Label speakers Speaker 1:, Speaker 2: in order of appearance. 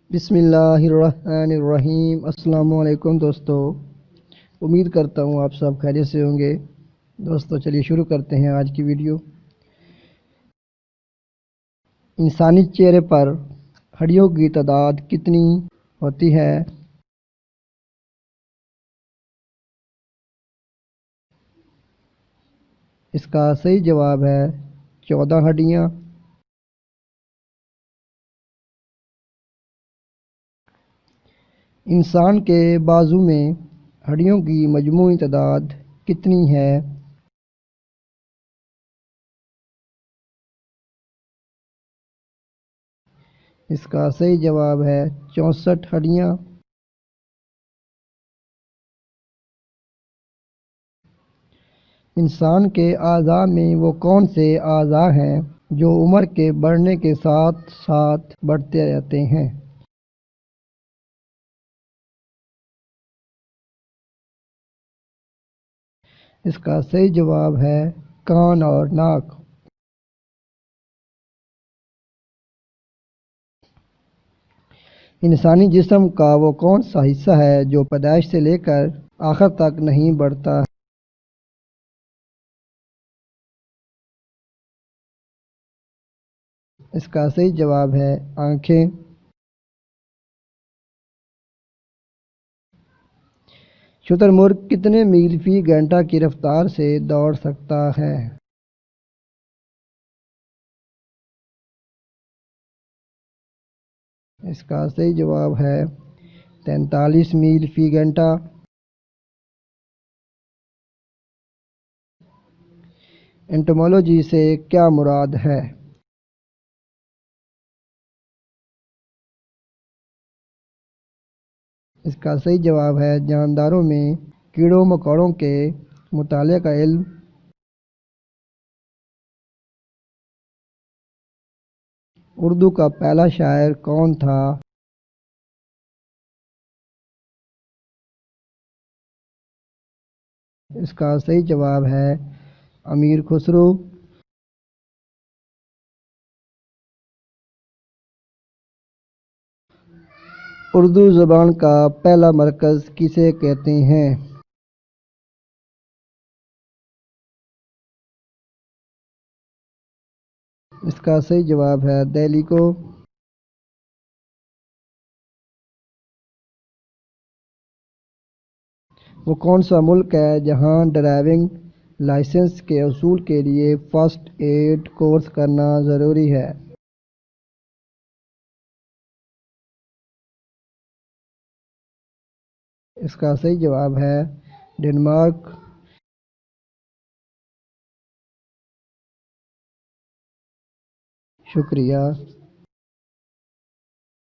Speaker 1: بسم اللہ الرحمن الرحیم۔ السلام علیکم دوستو، امید کرتا ہوں آپ سب خیریت سے ہوں گے۔ دوستو چلیے شروع کرتے ہیں آج کی ویڈیو۔ انسانی چہرے پر ہڈیوں کی تعداد کتنی ہوتی ہے؟ اس کا صحیح جواب ہے 14 ہڈیاں۔ انسان کے بازو میں ہڈیوں کی مجموعی تعداد کتنی ہے؟ اس کا صحیح جواب ہے 64 ہڈیاں۔ انسان کے اعضاء میں وہ کون سے اعضاء ہیں جو عمر کے بڑھنے کے ساتھ ساتھ بڑھتے رہتے ہیں؟ اس کا صحیح جواب ہے کان اور ناک۔ انسانی جسم کا وہ کون سا حصہ ہے جو پیدائش سے لے کر آخر تک نہیں بڑھتا؟ اس کا صحیح جواب ہے آنکھیں۔ شتر مرغ کتنے میل فی گھنٹہ کی رفتار سے دوڑ سکتا ہے؟ اس کا صحیح جواب ہے 43 میل فی گھنٹہ۔ انٹومولوجی سے کیا مراد ہے؟ اس کا صحیح جواب ہے جانداروں میں کیڑوں مکوڑوں کے مطالعہ کا علم۔ اردو کا پہلا شاعر کون تھا؟ اس کا صحیح جواب ہے امیر خسرو۔ اردو زبان کا پہلا مرکز کسے کہتے ہیں؟ اس کا صحیح جواب ہے دہلی کو۔ وہ کون سا ملک ہے جہاں ڈرائیونگ لائسنس کے حصول کے لیے فرسٹ ایڈ کورس کرنا ضروری ہے؟ اس کا صحیح جواب ہے ڈنمارک۔ شکریہ۔